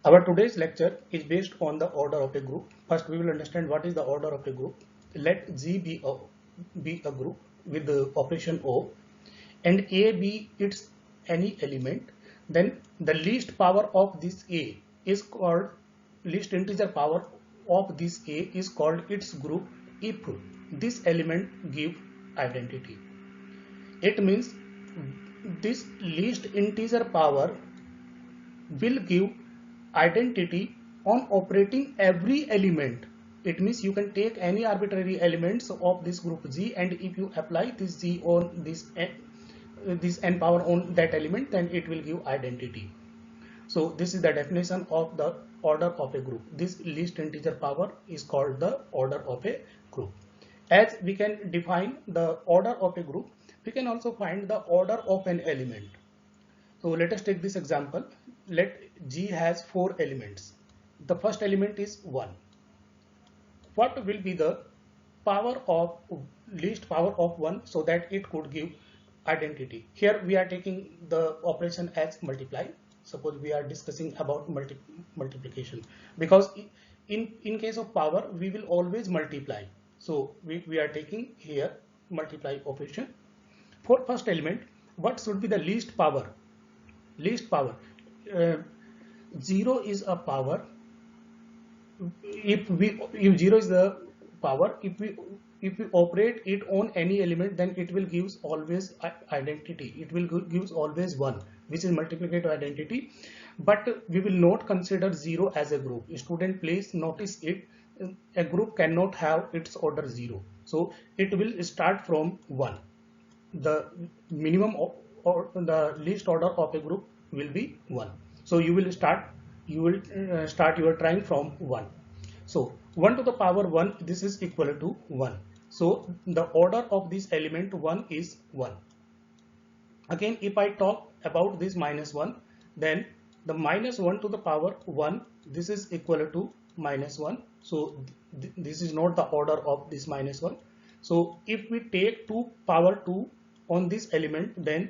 Our today's lecture is based on the order of a group. First, we will understand what is the order of a group. Let G be a group with the operation O and A be its any element. Then the least power of this A is called least integer power of this A is called its group if this element give identity. It means this least integer power will give identity on operating every element. It means you can take any arbitrary elements of this group G, and if you apply this G on this n power on that element, then it will give identity. So this is the definition of the order of a group. This least integer power is called the order of a group. As we can define the order of a group, we can also find the order of an element. So let us take this example. Let G has 4 elements. The first element is 1. What will be the power of least power of 1 so that it could give identity? Here we are taking the operation as multiply. Suppose we are discussing about multiplication, because in case of power we will always multiply. So we are taking here multiply operation. For first element, what should be the least power? Least power, 0 is a power. If 0 is the power, if we operate it on any element, then it will gives always identity. It will gives always 1, which is multiplicative identity. But we will not consider 0 as a group. Student, please notice it. A group cannot have its order 0. So it will start from 1. The minimum or the least order of a group will be 1. So you will start your trying from 1. So 1 to the power 1, this is equal to 1. So the order of this element 1 is 1. Again, if I talk about this minus 1, then the minus 1 to the power 1, this is equal to minus 1. So this is not the order of this minus 1. So if we take 2 power 2 on this element, then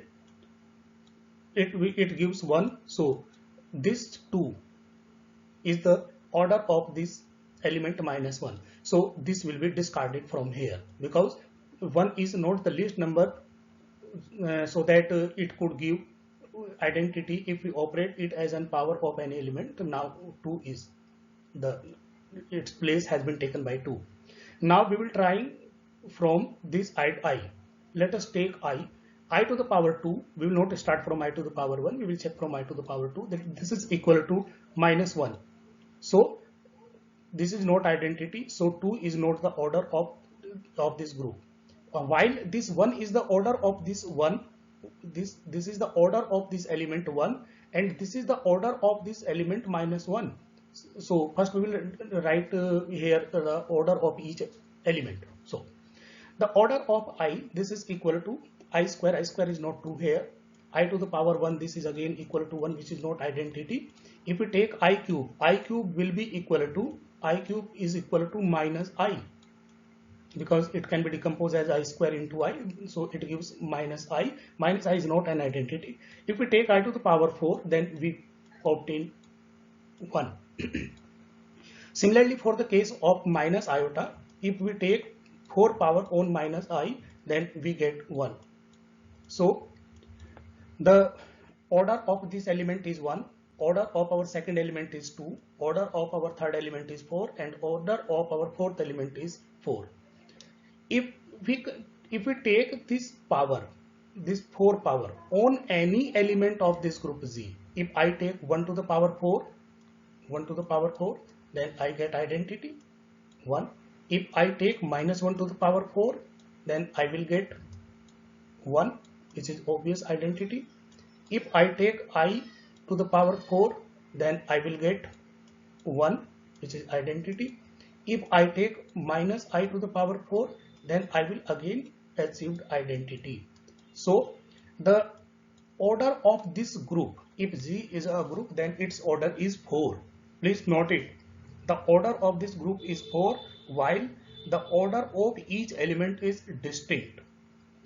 it gives 1. So this 2 is the order of this element minus 1. So this will be discarded from here, because 1 is not the least number, so that it could give identity if we operate it as an power of any element. Now 2 is its place has been taken by 2. Now we will try from this I. Let us take I to the power 2. We will not start from I to the power 1. We will check from I to the power 2. That this is equal to minus 1. So this is not identity. So 2 is not the order of this group. While this 1 is the order of this 1, this is the order of this element 1, and this is the order of this element minus 1. So first we will write here the order of each element. So the order of I, this is equal to I square is not 2 here. I to the power 1, this is again equal to 1, which is not identity. If we take I cube will be equal to, I cube is equal to minus I, because it can be decomposed as I square into I, so it gives minus I. Minus I is not an identity. If we take I to the power 4, then we obtain 1. Similarly, for the case of minus iota, if we take 4 power on minus I, then we get 1. So the order of this element is 1, order of our second element is 2, order of our third element is 4, and order of our fourth element is 4. If we take this power, this 4 power on any element of this group Z, if I take 1 to the power 4, then I get identity 1. If I take minus 1 to the power 4, then I will get 1, which is obvious identity. If I take I to the power 4, then I will get 1, which is identity. If I take minus I to the power 4, then I will again achieve identity. So the order of this group, if Z is a group, then its order is 4. Please note it. The order of this group is 4, while the order of each element is distinct,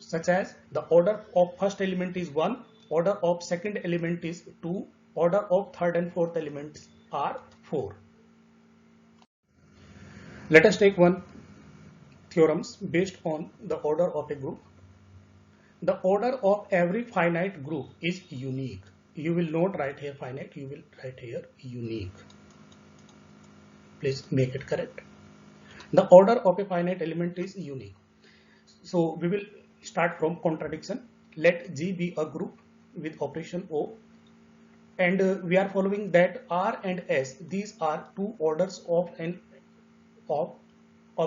such as the order of first element is 1, order of second element is 2, order of third and fourth elements R4. Let us take one theorems based on the order of a group. The order of every finite group is unique. You will not write here finite, you will write here unique. Please make it correct. The order of a finite element is unique. So we will start from contradiction. Let G be a group with operation O, and we are following that R and S, these are two orders of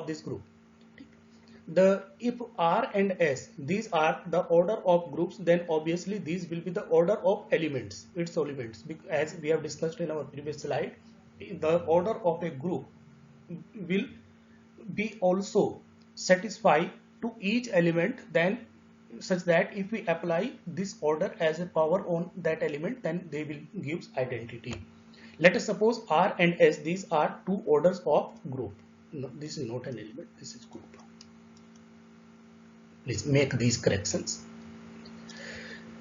this group. If R and S, these are the order of groups, then obviously these will be the order of elements, its elements. As we have discussed in our previous slide, the order of a group will be also satisfy to each element, then such that if we apply this order as a power on that element, then they will give identity. Let us suppose R and S, these are two orders of group. No, this is not an element, this is group. Please make these corrections.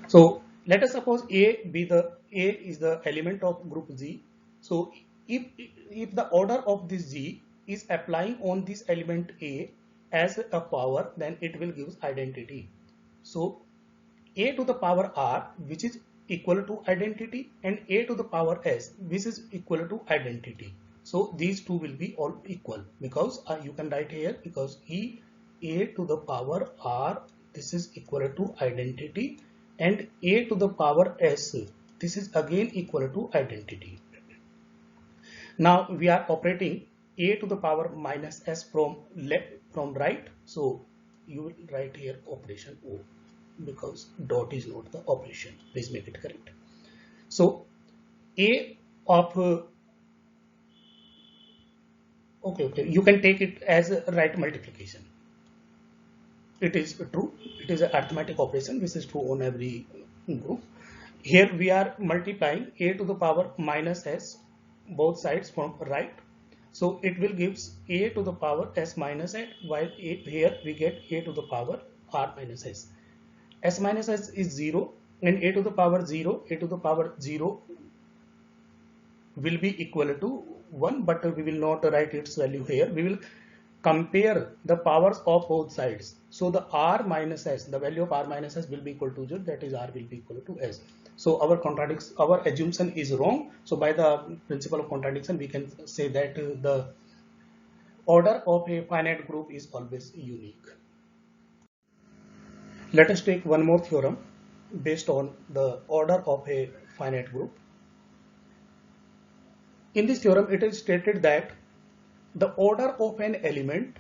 So let us suppose A is the element of group G. So if the order of this G is applying on this element A as a power, then it will give identity. So A to the power R, which is equal to identity, and A to the power S, which is equal to identity. So these two will be all equal, because you can write here, because A to the power R, this is equal to identity, and A to the power S, this is again equal to identity. Now we are operating A to the power minus S from right, so you will write here operation O, because dot is not the operation. Please make it correct. So A of okay, you can take it as a right multiplication. It is true, it is an arithmetic operation which is true on every group. Here we are multiplying A to the power minus S both sides from right, so it will give A to the power S minus S, while here we get A to the power R minus S. S minus S is 0, and A to the power 0, A to the power 0 will be equal to 1, but we will not write its value here. We will compare the powers of both sides. So the R minus S, the value of R minus S will be equal to 0, that is R will be equal to S. So our assumption is wrong. So by the principle of contradiction, we can say that the order of a finite group is always unique. Let us take one more theorem based on the order of a finite group. In this theorem, it is stated that the order of an element,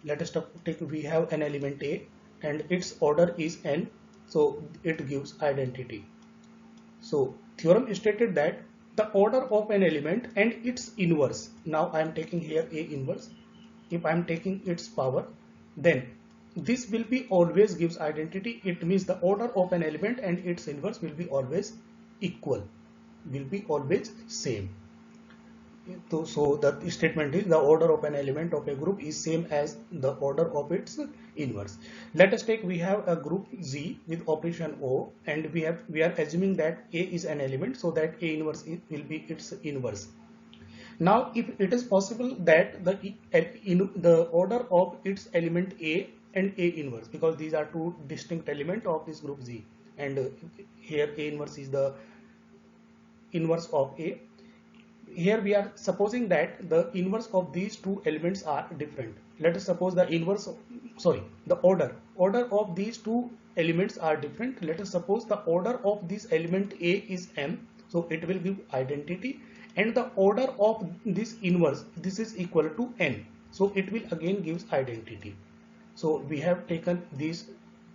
let us take, we have an element A and its order is n, so it gives identity. So theorem is stated that the order of an element and its inverse, now I am taking here A inverse, if I am taking its power, then this will be always gives identity. It means the order of an element and its inverse will be always equal, will be always same. So the statement is the order of an element of a group is same as the order of its inverse. Let us take, we have a group Z with operation O, and we are assuming that A is an element, so that A inverse will be its inverse. Now if it is possible that the order of its element A and A inverse, because these are two distinct elements of this group Z, and here A inverse is the inverse of A. Here we are supposing that the inverse of these two elements are different. Let us suppose the inverse, the order of these two elements are different. Let us suppose the order of this element A is M, so it will give identity, and the order of this inverse, this is equal to N, so it will again gives identity. So we have taken these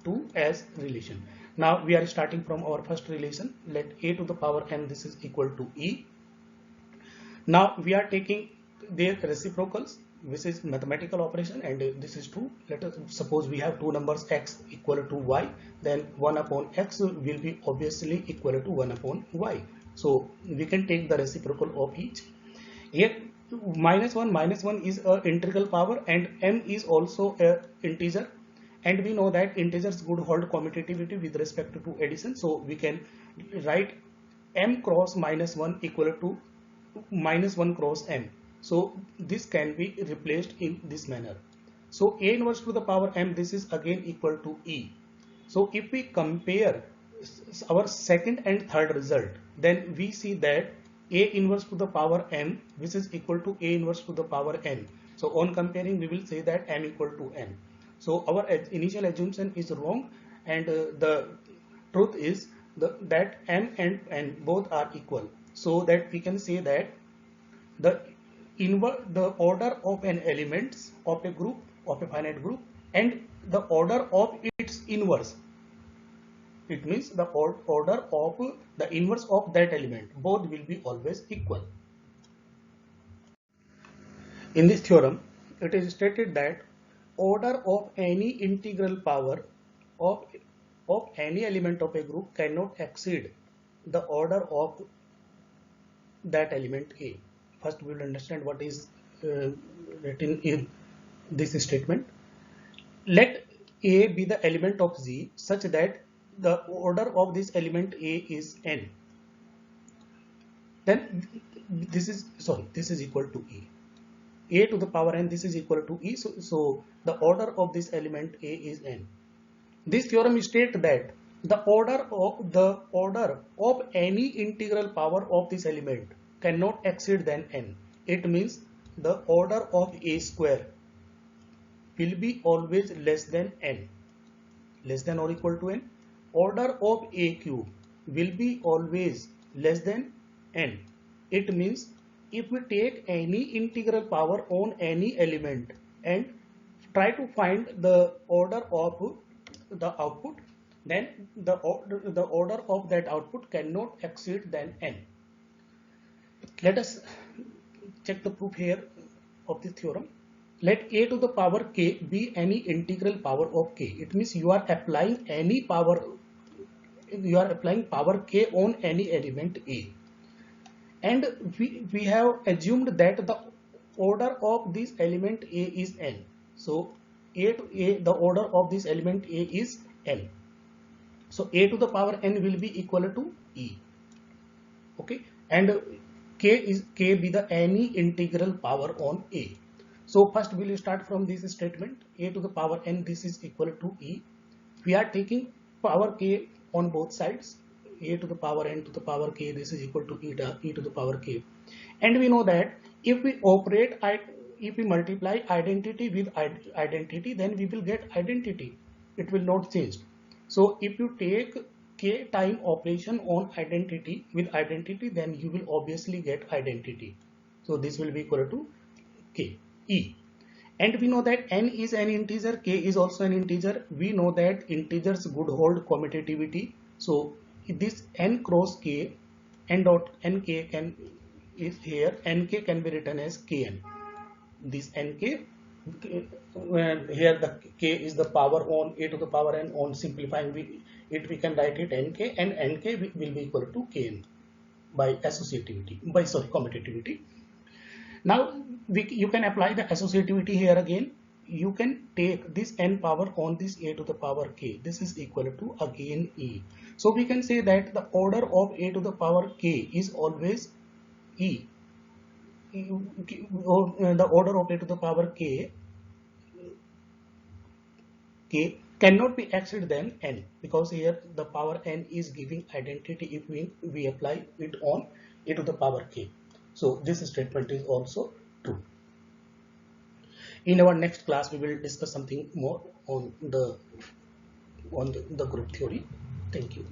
two as relation. Now we are starting from our first relation. Let A to the power N, this is equal to E. Now we are taking their reciprocals, which is mathematical operation, and this is true. Let us suppose we have two numbers x equal to y, then 1 upon x will be obviously equal to 1 upon y. So we can take the reciprocal of each. Here minus 1 is an integral power, and m is also an integer, and we know that integers would hold commutativity with respect to addition, so we can write m cross minus 1 equal to minus 1 cross m. So this can be replaced in this manner. So A inverse to the power m, this is again equal to E. So if we compare our second and third result, then we see that A inverse to the power m, which is equal to A inverse to the power n. So on comparing, we will say that m equal to n. So our initial assumption is wrong, and the truth is that m and n both are equal. So that we can say that the order of an elements of a group, of a finite group, and the order of its inverse, it means the order of the inverse of that element, both will be always equal. In this theorem, it is stated that order of any integral power of any element of a group cannot exceed the order of that element A. First, we will understand what is written in this statement. Let A be the element of Z such that the order of this element A is n. Then this is equal to E. A to the power n, this is equal to E. So the order of this element A is n. This theorem states that the order of any integral power of this element cannot exceed than n. It means the order of A square will be always less than n, less than or equal to n. Order of A cube will be always less than n. It means if we take any integral power on any element and try to find the order of the output, then the order of that output cannot exceed than n. Let us check the proof here of this theorem. Let A to the power k be any integral power of k. It means you are applying any power, you are applying power k on any element A. And we have assumed that the order of this element A is n. So A to A, the order of this element A is n. So A to the power n will be equal to E. Okay, and k be the any integral power on A. So first we will start from this statement, A to the power n, this is equal to E. We are taking power k on both sides, A to the power n to the power k, this is equal to e to the power k. And we know that if we multiply identity with identity, then we will get identity. It will not change. So if you take k time operation on identity with identity, then you will obviously get identity. So this will be equal to k, E. And we know that n is an integer, k is also an integer. We know that integers would hold commutativity. So this n cross k, n dot nk can is here, nk can be written as kn. This nk, here the k is the power on A to the power n. On simplifying we can write it nk, and nk will be equal to kn by associativity, by commutativity. Now you can apply the associativity here again. You can take this n power on this A to the power k. This is equal to again E. So we can say that the order of A to the power k is always E. The order of A to the power k cannot be exceeded than n, because here the power n is giving identity if we apply it on A to the power k. So this statement is also true. In our next class, we will discuss something more on the group theory. Thank you.